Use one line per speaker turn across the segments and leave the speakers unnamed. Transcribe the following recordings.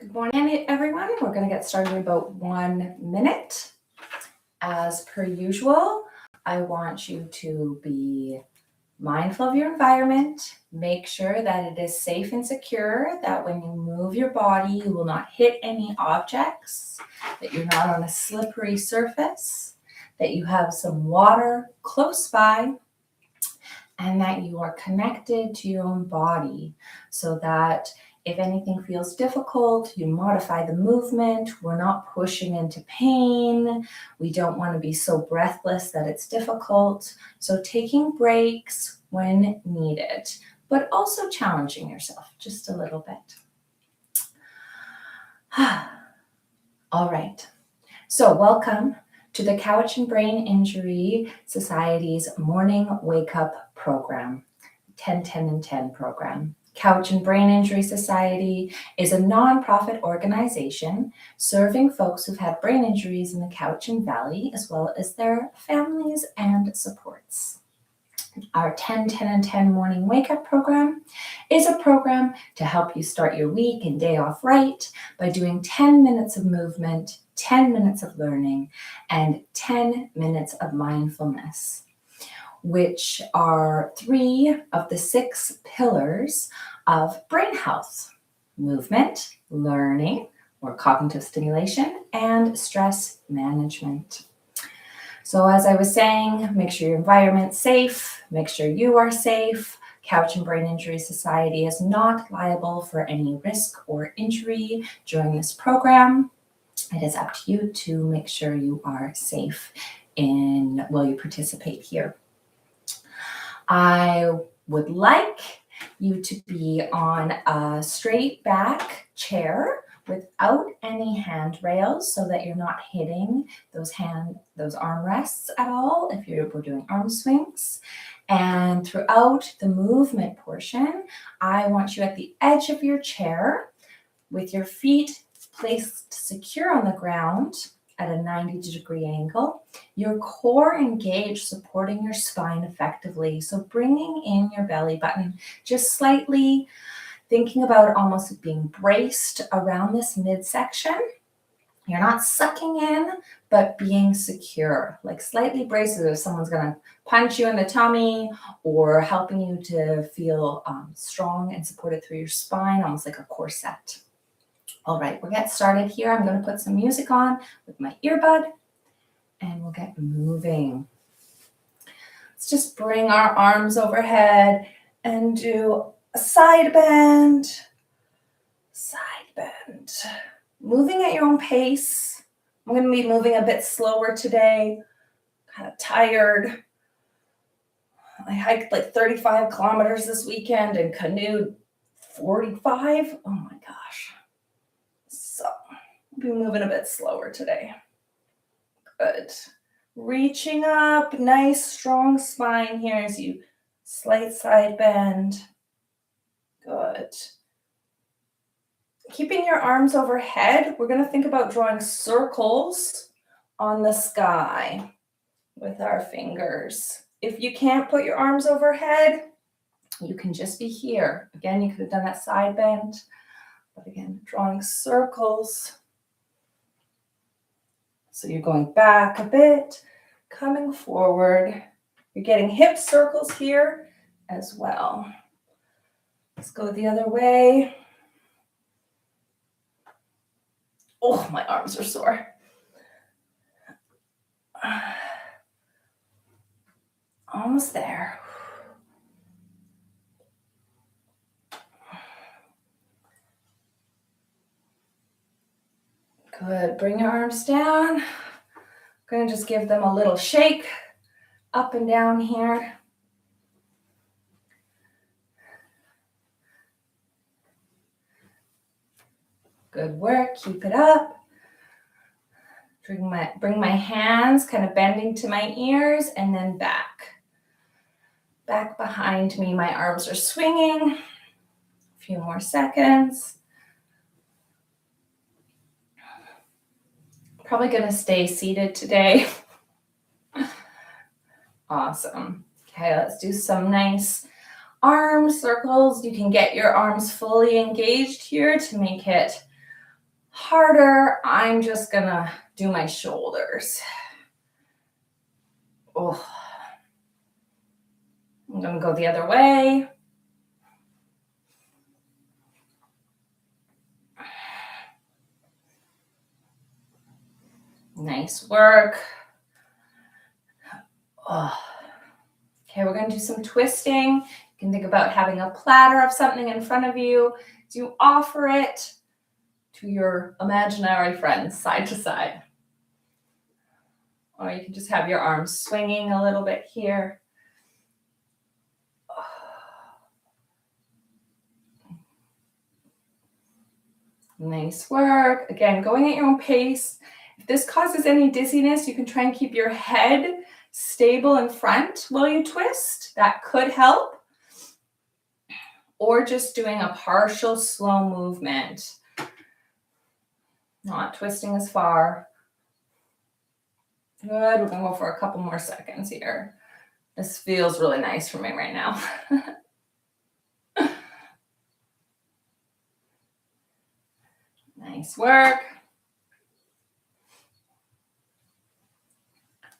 Good morning, everyone. We're going to get started in about 1 minute. As per usual, I want you to be mindful of your environment. Make sure that it is safe and secure, that when you move your body, you will not hit any objects, that you're not on a slippery surface, that you have some water close by, and that you are connected to your own body so that if anything feels difficult, you modify the movement. We're not pushing into pain. We don't want to be so breathless that it's difficult. So taking breaks when needed, but also challenging yourself just a little bit. All right. So welcome to the Cowichan Brain Injury Society's Morning Wake Up Program, 10, 10, and 10 program. Cowichan Brain Injury Society is a nonprofit organization serving folks who've had brain injuries in the Cowichan Valley, as well as their families and supports. Our 10, 10, and 10 morning wake-up program is a program to help you start your week and day off right by doing 10 minutes of movement, 10 minutes of learning, and 10 minutes of mindfulness, which are 3 of the 6 pillars of brain health: movement, learning, or cognitive stimulation, and stress management. So as I was saying, make sure your environment's safe, make sure you are safe. Cowichan Brain Injury Society is not liable for any risk or injury during this program. It is up to you to make sure you are safe while you participate here. I would like you to be on a straight back chair without any handrails so that you're not hitting those armrests at all if we're doing arm swings. And throughout the movement portion, I want you at the edge of your chair with your feet placed secure on the ground at a 90-degree angle, your core engaged, supporting your spine effectively. So bringing in your belly button, just slightly thinking about almost being braced around this midsection. You're not sucking in, but being secure, like slightly braced as if someone's gonna punch you in the tummy, or helping you to feel strong and supported through your spine, almost like a corset. All right, we'll get started here. I'm going to put some music on with my earbud and we'll get moving. Let's just bring our arms overhead and do a side bend, moving at your own pace. I'm going to be moving a bit slower today, kind of tired. I hiked like 35 kilometers this weekend and canoed 45. Oh my gosh. So we'll be moving a bit slower today. Good. Reaching up, nice strong spine here as you slight side bend. Good. Keeping your arms overhead, we're going to think about drawing circles on the sky with our fingers. If you can't put your arms overhead, you can just be here. Again, you could have done that side bend. But again, drawing circles. So you're going back a bit, coming forward. You're getting hip circles here as well. Let's go the other way. Oh, my arms are sore. Almost there. Good. Bring your arms down. I'm going to just give them a little shake up and down here. Good work. Keep it up. Bring my hands kind of bending to my ears and then back. Back behind me. My arms are swinging. A few more seconds. Probably going to stay seated today. Awesome. Okay, let's do some nice arm circles. You can get your arms fully engaged here to make it harder, I'm just gonna do my shoulders. Oh, I'm gonna go the other way. Nice work. Oh. Okay, we're going to do some twisting. You can think about having a platter of something in front of you. So you offer it to your imaginary friends side to side. Or you can just have your arms swinging a little bit here. Nice work. Again, going at your own pace. If this causes any dizziness, you can try and keep your head stable in front while you twist. That could help. Or just doing a partial slow movement. Not twisting as far. Good. We're going to go for a couple more seconds here. This feels really nice for me right now. Nice work.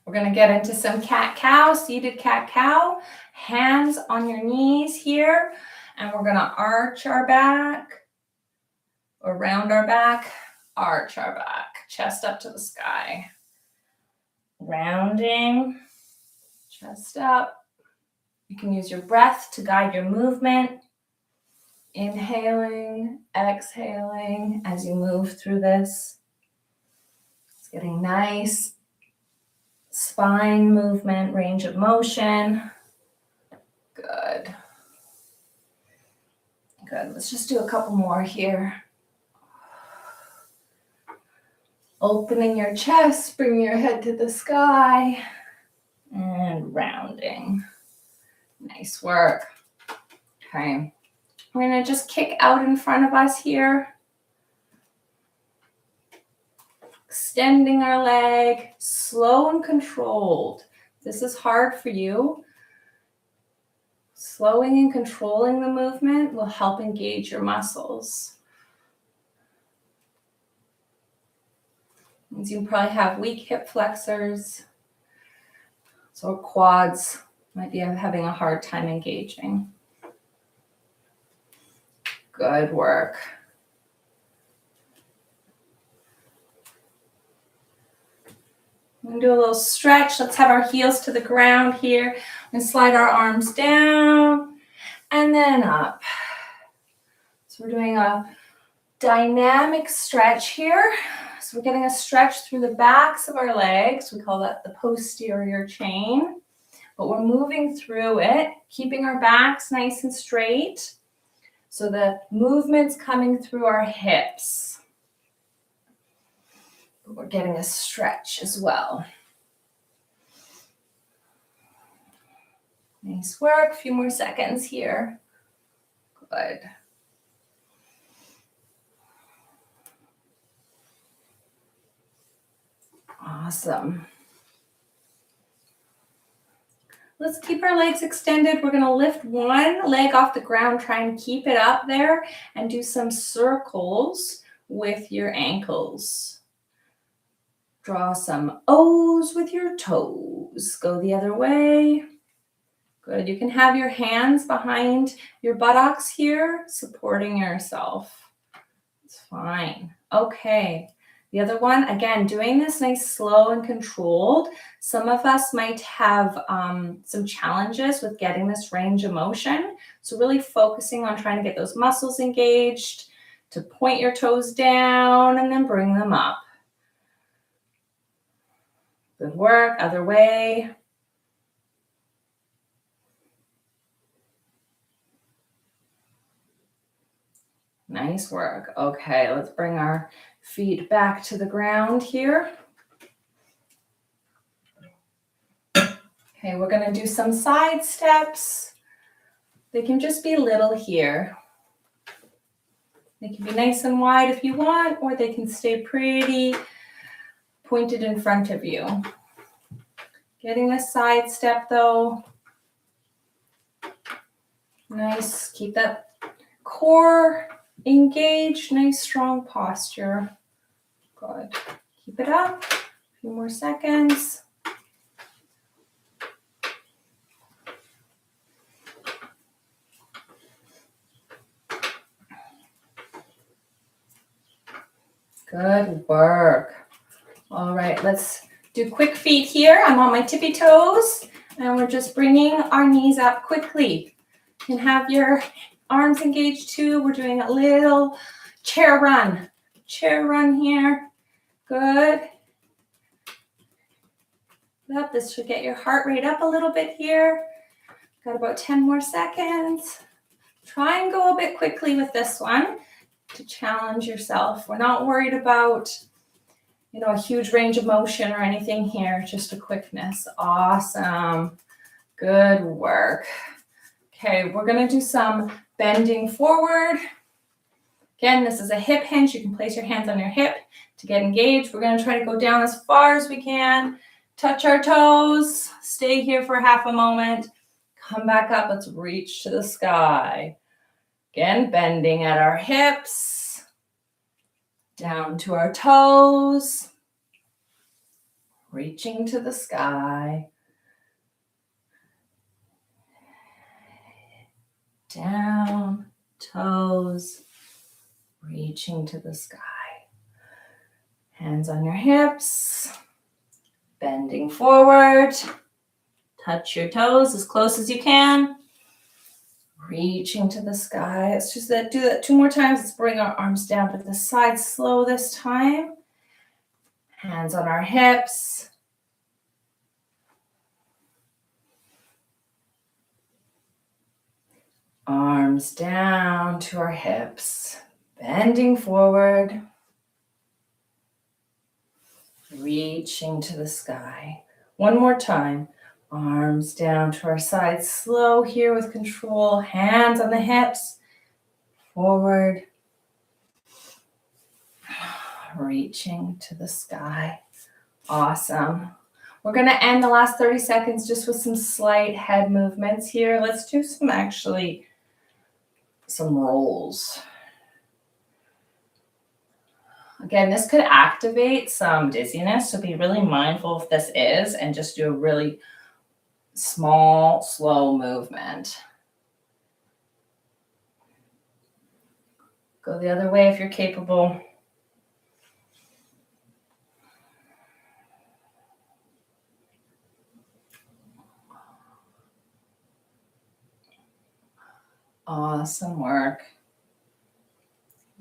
We're going to get into some cat-cow, seated cat-cow. Hands on your knees here. And we're going to arch our back or round our back, arch our back, chest up to the sky. Rounding, chest up. You can use your breath to guide your movement. Inhaling, exhaling as you move through this. It's getting nice spine movement, range of motion. Good. Good. Let's just do a couple more here. Opening your chest, bring your head to the sky, and rounding. Nice work. Okay. We're going to just kick out in front of us here. Extending our leg, slow and controlled. This is hard for you. Slowing and controlling the movement will help engage your muscles. Means you probably have weak hip flexors, so quads might be having a hard time engaging. Good work. We're going to do a little stretch. Let's have our heels to the ground here and slide our arms down and then up. So we're doing a dynamic stretch here. So we're getting a stretch through the backs of our legs. We call that the posterior chain. But we're moving through it, keeping our backs nice and straight. So the movement's coming through our hips. But we're getting a stretch as well. Nice work. A few more seconds here. Good. Awesome. Let's keep our legs extended. We're going to lift one leg off the ground, try and keep it up there, and do some circles with your ankles. Draw some O's with your toes. Go the other way. Good. You can have your hands behind your buttocks here, supporting yourself. It's fine. Okay. The other one, again, doing this nice, slow and controlled. Some of us might have some challenges with getting this range of motion. So really focusing on trying to get those muscles engaged, to point your toes down and then bring them up. Good work. Other way. Nice work. Okay, let's bring our feet back to the ground here. Okay, we're going to do some side steps. They can just be little here. They can be nice and wide if you want, or they can stay pretty pointed in front of you. Getting the side step though. Nice. Keep that core engaged. Nice strong posture. Good. Keep it up. A few more seconds. Good work. All right, let's do quick feet here. I'm on my tippy toes, and we're just bringing our knees up quickly. You can have your arms engaged too. We're doing a little chair run. Chair run here. Good. Yep, this should get your heart rate up a little bit here. Got about 10 more seconds. Try and go a bit quickly with this one to challenge yourself. We're not worried about, a huge range of motion or anything here, just a quickness. Awesome. Good work. Okay, we're going to do some bending forward. Again, this is a hip hinge. You can place your hands on your hip to get engaged. We're going to try to go down as far as we can. Touch our toes. Stay here for half a moment. Come back up. Let's reach to the sky. Again, bending at our hips. Down to our toes. Reaching to the sky. Down, toes, reaching to the sky. Hands on your hips, bending forward. Touch your toes as close as you can. Reaching to the sky. Let's just do that 2 more times. Let's bring our arms down to the side, slow this time. Hands on our hips. Arms down to our hips, bending forward, reaching to the sky. One more time. Arms down to our sides, slow here with control. Hands on the hips, forward, reaching to the sky. Awesome. We're going to end the last 30 seconds just with some slight head movements here. Let's do some rolls. Again, this could activate some dizziness, so be really mindful if this is, and just do a really small, slow movement. Go the other way if you're capable. Awesome work.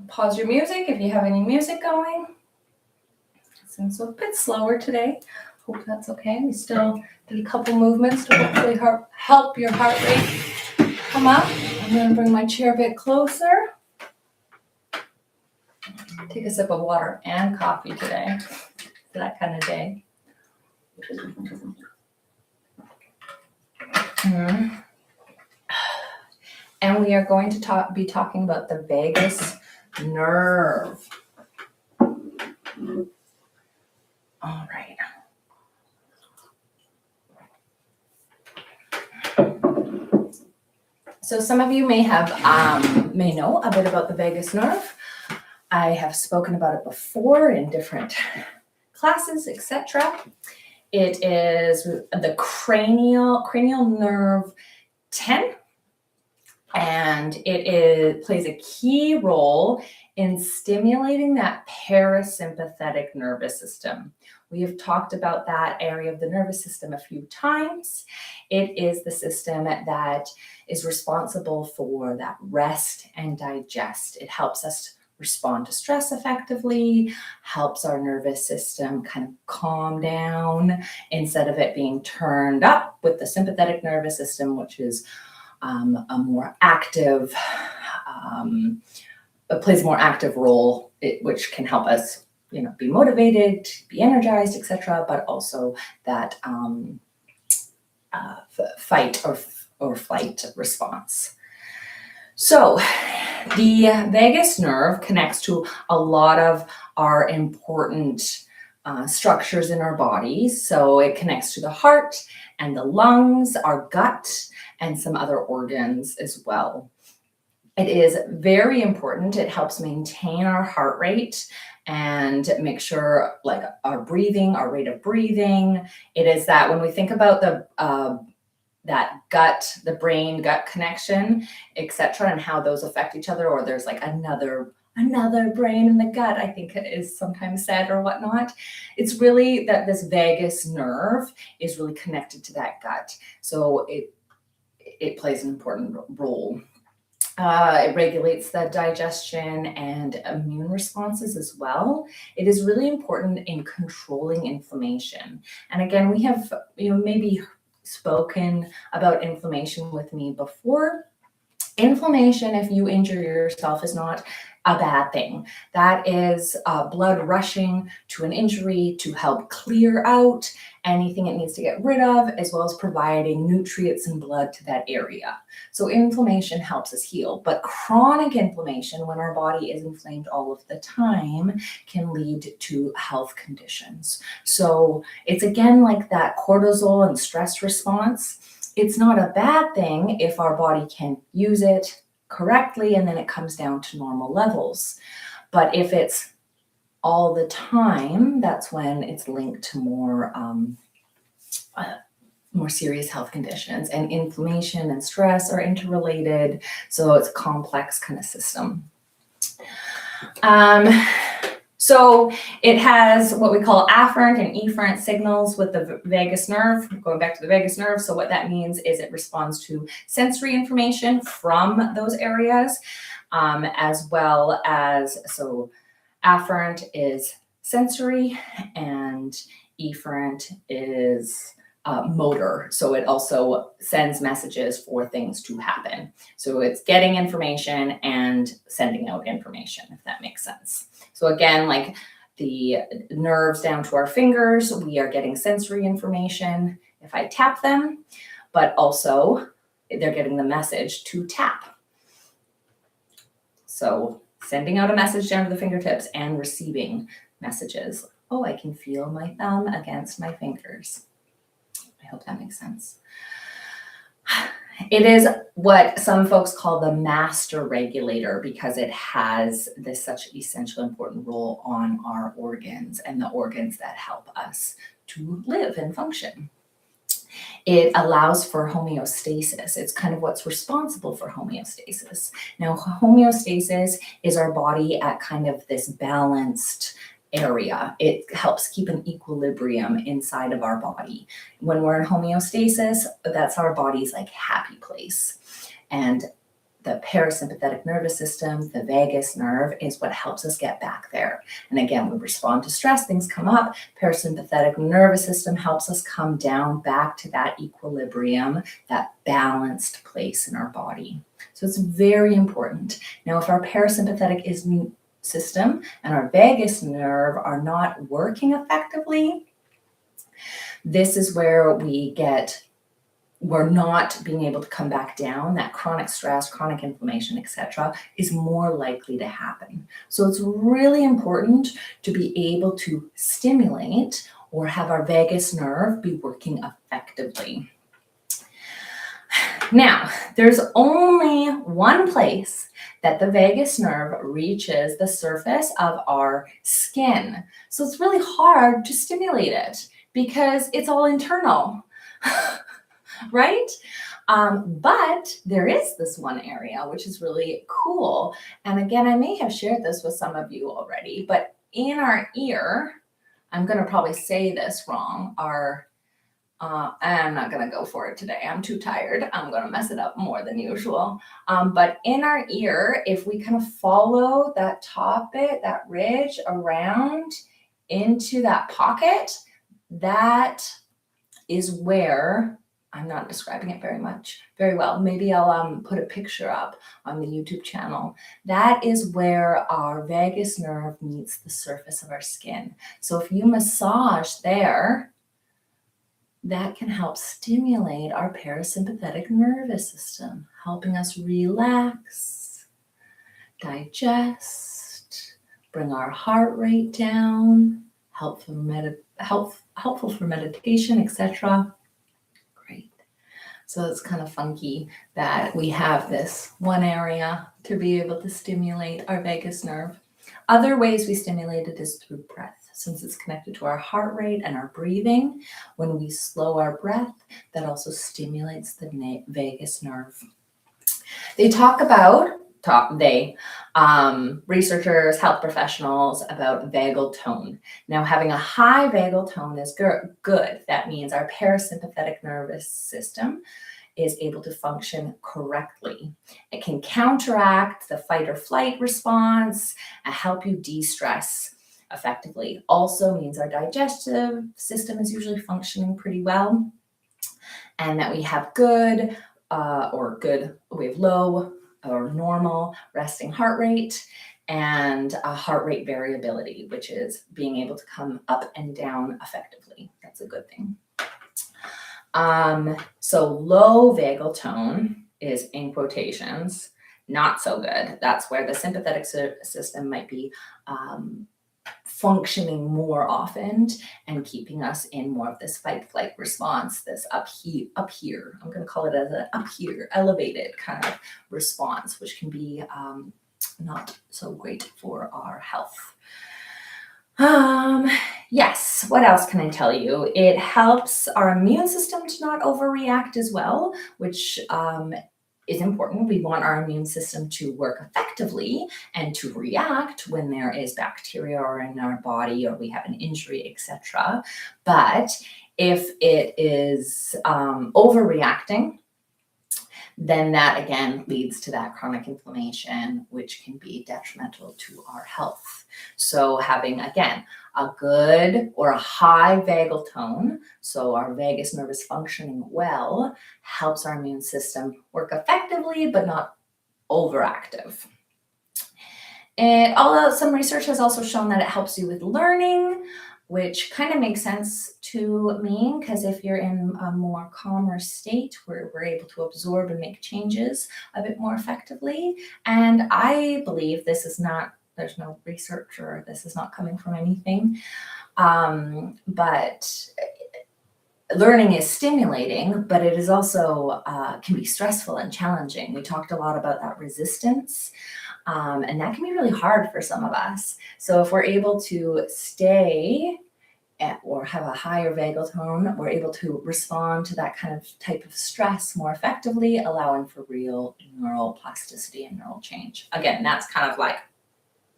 Pause your music if you have any music going. It seems a bit slower today. Hope that's okay. We still did a couple movements to hopefully help your heart rate come up. I'm going to bring my chair a bit closer. Take a sip of water and coffee today. That kind of day. And we are going to be talking about the vagus nerve. All right. So some of you may know a bit about the vagus nerve. I have spoken about it before in different classes, etc. It is the cranial nerve 10. And it plays a key role in stimulating that parasympathetic nervous system. We have talked about that area of the nervous system a few times. It is the system that is responsible for that rest and digest. It helps us respond to stress effectively, helps our nervous system kind of calm down instead of it being turned up with the sympathetic nervous system, which is a more active, it plays a more active role, which can help us, be motivated, be energized, etc. But also that fight or flight response. So the vagus nerve connects to a lot of our important structures in our bodies. So it connects to the heart and the lungs, our gut, and some other organs as well. It is very important. It helps maintain our heart rate and make sure like our breathing, our rate of breathing. It is that when we think about that gut, the brain gut connection, etc., and how those affect each other, or there's like another brain in the gut, I think it is sometimes said or whatnot. It's really that this vagus nerve is really connected to that gut. So it plays an important role. It regulates the digestion and immune responses as well. It is really important in controlling inflammation. And again, we have, maybe spoken about inflammation with me before. Inflammation, if you injure yourself, is not a bad thing. That is blood rushing to an injury to help clear out anything it needs to get rid of, as well as providing nutrients and blood to that area. So inflammation helps us heal, but chronic inflammation, when our body is inflamed all of the time, can lead to health conditions. So it's again like that cortisol and stress response. It's not a bad thing if our body can use it correctly and then it comes down to normal levels. But if it's all the time, that's when it's linked to more serious health conditions. And inflammation and stress are interrelated, so it's a complex kind of system. So it has what we call afferent and efferent signals with the vagus nerve, going back to the vagus nerve. So what that means is it responds to sensory information from those areas, as well as, so afferent is sensory and efferent is motor. So it also sends messages for things to happen. So it's getting information and sending out information, if that makes sense. So again, like the nerves down to our fingers, we are getting sensory information if I tap them, but also they're getting the message to tap. So sending out a message down to the fingertips and receiving messages. Oh, I can feel my thumb against my fingers. I hope that makes sense. It is what some folks call the master regulator because it has this such essential important role on our organs and the organs that help us to live and function. It allows for homeostasis. It's kind of what's responsible for homeostasis. Now, homeostasis is our body at kind of this balanced area. It helps keep an equilibrium inside of our body. When we're in homeostasis, that's our body's like happy place. And the parasympathetic nervous system, the vagus nerve, is what helps us get back there. And again, we respond to stress, things come up. Parasympathetic nervous system helps us come down back to that equilibrium, that balanced place in our body. So it's very important. Now, if our parasympathetic system and our vagus nerve are not working effectively, this is where we're not being able to come back down. That chronic stress, chronic inflammation, etc., is more likely to happen. So it's really important to be able to stimulate or have our vagus nerve be working effectively. Now, there's only one place that the vagus nerve reaches the surface of our skin. So it's really hard to stimulate it because it's all internal. Right? But there is this one area, which is really cool. And again, I may have shared this with some of you already, but in our ear, I'm going to probably say this wrong, I'm not going to go for it today. I'm too tired. I'm going to mess it up more than usual. But in our ear, if we kind of follow that top bit, that ridge around into that pocket, that is where, I'm not describing it very well. Maybe I'll put a picture up on the YouTube channel. That is where our vagus nerve meets the surface of our skin. So if you massage there, that can help stimulate our parasympathetic nervous system, helping us relax, digest, bring our heart rate down, helpful for meditation, etc. Great. So it's kind of funky that we have this one area to be able to stimulate our vagus nerve. Other ways we stimulate it is through breath, since it's connected to our heart rate and our breathing. When we slow our breath, that also stimulates the vagus nerve. They researchers, health professionals, about vagal tone. Now, having a high vagal tone is good. That means our parasympathetic nervous system is able to function correctly. It can counteract the fight or flight response and help you de-stress effectively. Also means our digestive system is usually functioning pretty well, and that we have we have low or normal resting heart rate and a heart rate variability, which is being able to come up and down effectively. That's a good thing. So low vagal tone is, in quotations, not so good. That's where the sympathetic system might be functioning more often and keeping us in more of this fight-flight response, this up here. I'm going to call it as an up here, elevated kind of response, which can be not so great for our health. Yes, what else can I tell you? It helps our immune system to not overreact as well, which is important. We want our immune system to work effectively and to react when there is bacteria or in our body or we have an injury, etc. But if it is overreacting, then that again leads to that chronic inflammation, which can be detrimental to our health. So having, again, a good or a high vagal tone, so our vagus nerve is functioning well, helps our immune system work effectively, but not overactive. Although some research has also shown that it helps you with learning, which kind of makes sense to me, because if you're in a more calmer state where we're able to absorb and make changes a bit more effectively. And I believe there's no research, or this is not coming from anything, but learning is stimulating, but it is also can be stressful and challenging. We talked a lot about that resistance. And that can be really hard for some of us. So if we're able to stay or have a higher vagal tone, we're able to respond to that kind of type of stress more effectively, allowing for real neural plasticity and neural change. Again, that's kind of like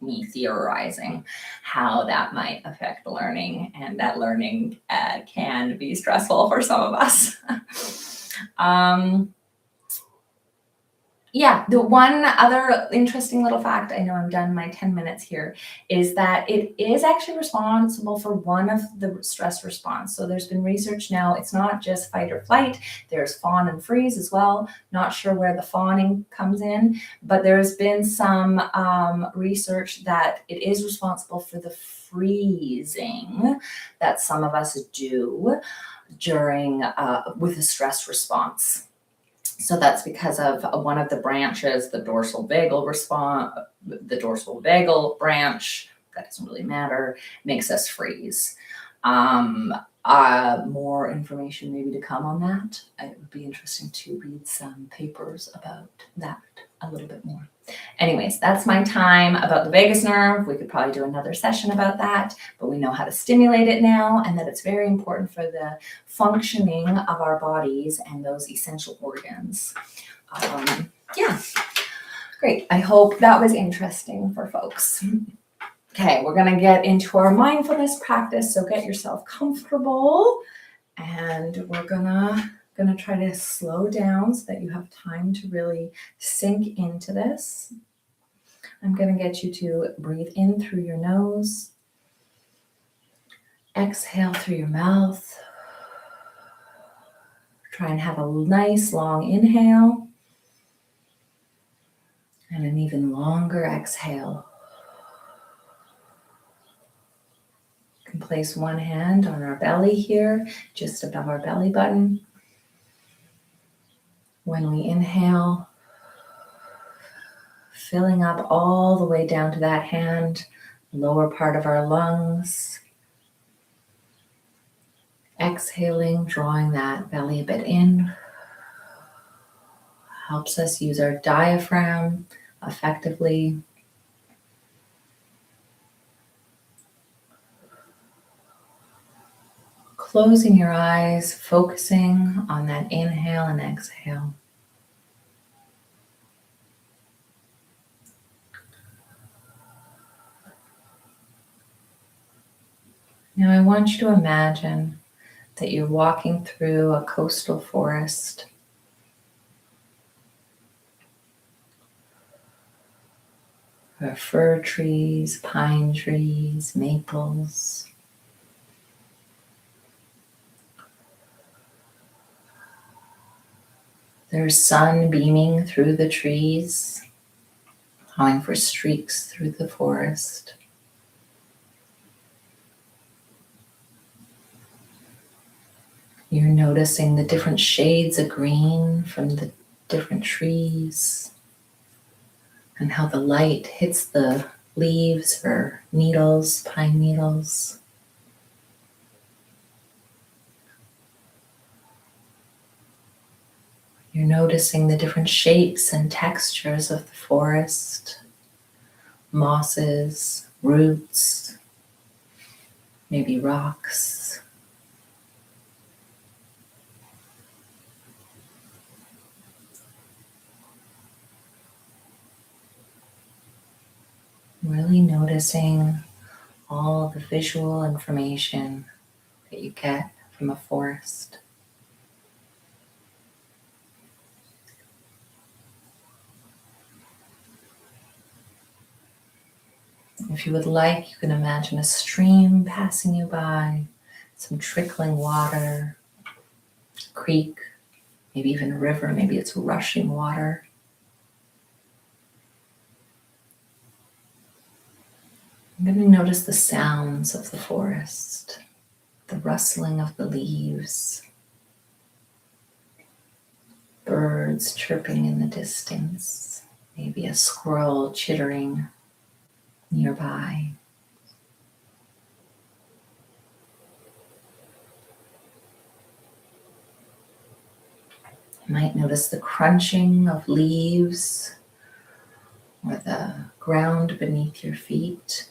me theorizing how that might affect learning, and that learning can be stressful for some of us. Yeah, the one other interesting little fact, I know I'm done my 10 minutes here, is that it is actually responsible for one of the stress response. So there's been research now, it's not just fight or flight, there's fawn and freeze as well. Not sure where the fawning comes in, but there's been some research that it is responsible for the freezing that some of us do during with a stress response. So that's because of one of the branches, the dorsal vagal branch, that doesn't really matter, makes us freeze. More information maybe to come on that. It would be interesting to read some papers about that a little bit more. Anyways, that's my time about the vagus nerve. We could probably do another session about that, but we know how to stimulate it now, and that it's very important for the functioning of our bodies and those essential organs. Yeah, great. I hope that was interesting for folks. Okay, we're going to get into our mindfulness practice, so get yourself comfortable, and we're gonna try to slow down so that you have time to really sink into this. I'm going to get you to breathe in through your nose, exhale through your mouth. Try and have a nice long inhale and an even longer exhale. You can place one hand on our belly here, just above our belly button. When we inhale, filling up all the way down to that hand, lower part of our lungs. Exhaling, drawing that belly a bit in. Helps us use our diaphragm effectively. Closing your eyes, focusing on that inhale and exhale. Now I want you to imagine that you're walking through a coastal forest. There are fir trees, pine trees, maples. There's sun beaming through the trees, allowing for streaks through the forest. You're noticing the different shades of green from the different trees and how the light hits the leaves or needles, pine needles. You're noticing the different shapes and textures of the forest, mosses, roots, maybe rocks. Really noticing all the visual information that you get from a forest. If you would like, you can imagine a stream passing you by, some trickling water, a creek, maybe even a river, maybe it's rushing water. I'm going to notice the sounds of the forest, the rustling of the leaves, birds chirping in the distance, maybe a squirrel chittering nearby. You might notice the crunching of leaves or the ground beneath your feet.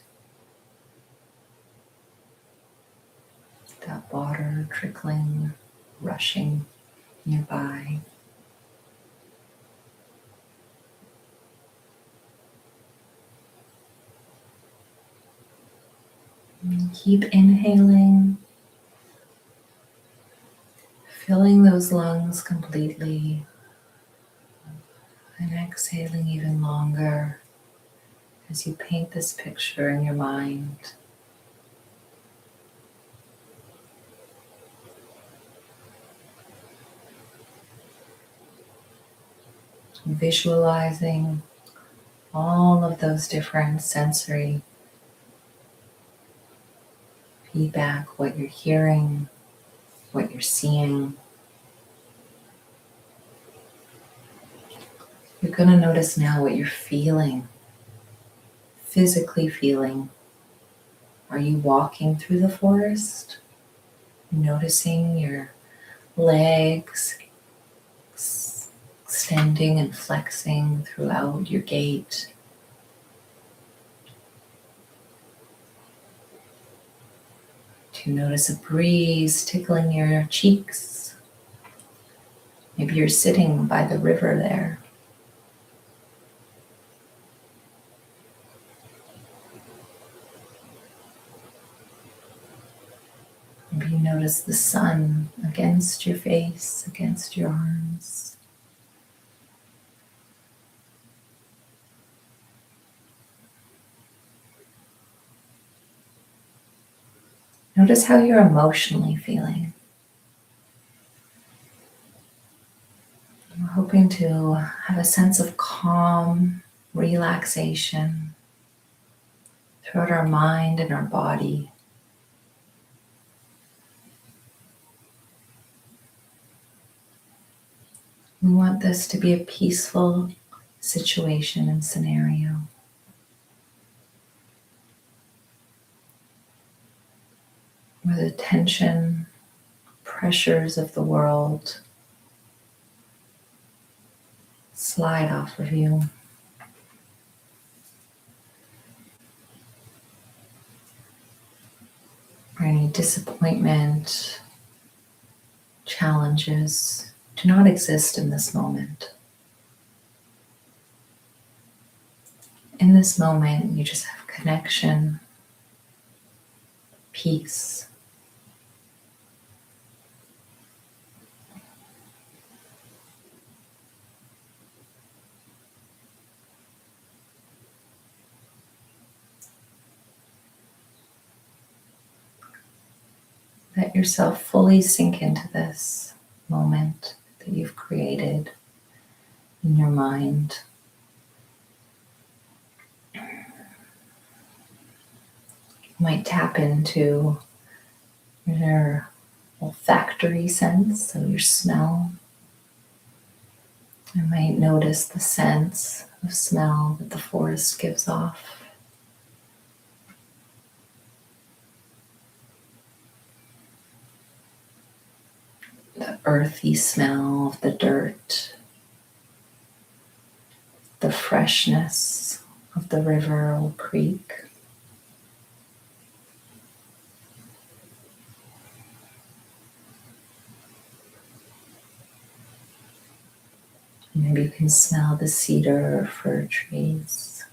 That water trickling, rushing nearby. And keep inhaling, filling those lungs completely, and exhaling even longer as you paint this picture in your mind. Visualizing all of those different sensory feedback, what you're hearing, what you're seeing. You're going to notice now what you're feeling, physically feeling. Are you walking through the forest? Noticing your legs extending and flexing throughout your gait. Do you notice a breeze tickling your cheeks? Maybe you're sitting by the river there. Maybe you notice the sun against your face, against your arms. Notice how you're emotionally feeling. We're hoping to have a sense of calm, relaxation throughout our mind and our body. We want this to be a peaceful situation and scenario. Where the tension, pressures of the world slide off of you. Or any disappointment challenges do not exist in this moment. In this moment, you just have connection, peace. Let yourself fully sink into this moment that you've created in your mind. You might tap into your olfactory sense, so your smell. You might notice the sense of smell that the forest gives off. The earthy smell of the dirt, the freshness of the river or creek. Maybe you can smell the cedar or fir trees.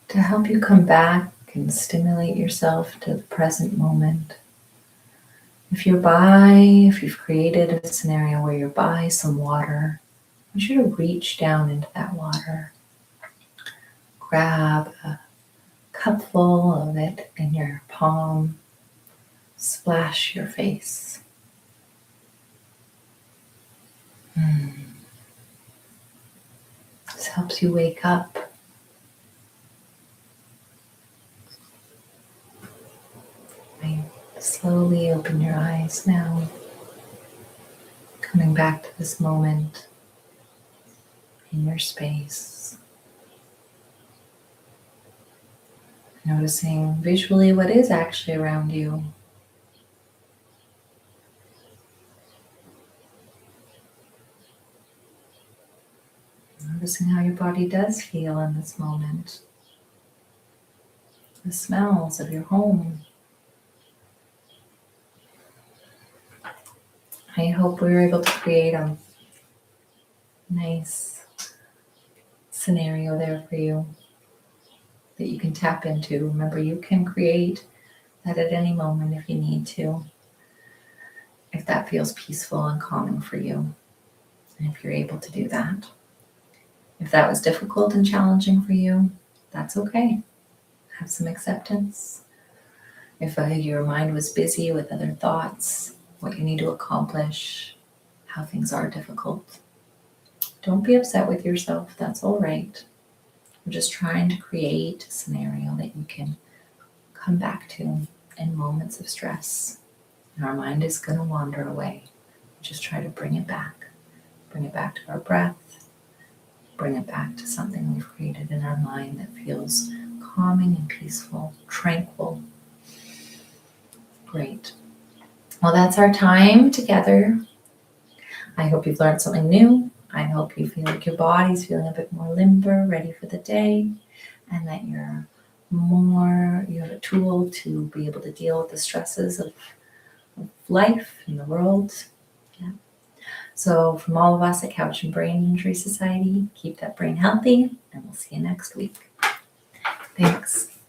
To help you come back and stimulate yourself to the present moment, if you've created a scenario where you're by some water, I want you to reach down into that water. Grab a cupful of it in your palm, splash your face. This helps you wake up. Slowly open your eyes now, coming back to this moment in your space. Noticing visually what is actually around you. Noticing how your body does feel in this moment. The smells of your home. I hope we were able to create a nice scenario there for you that you can tap into. Remember, you can create that at any moment if you need to, if that feels peaceful and calming for you, and if you're able to do that. If that was difficult and challenging for you, that's okay. Have some acceptance. If your mind was busy with other thoughts, what you need to accomplish, how things are difficult, don't be upset with yourself. That's all right. We're just trying to create a scenario that you can come back to in moments of stress. And our mind is going to wander away. Just try to bring it back to our breath, bring it back to something we've created in our mind that feels calming and peaceful, tranquil. Great. Well, that's our time together. I hope you've learned something new. I hope you feel like your body's feeling a bit more limber, ready for the day, and that you have a tool to be able to deal with the stresses of life and the world. Yeah. So from all of us at Cowichan Brain Injury Society, keep that brain healthy, and we'll see you next week. Thanks.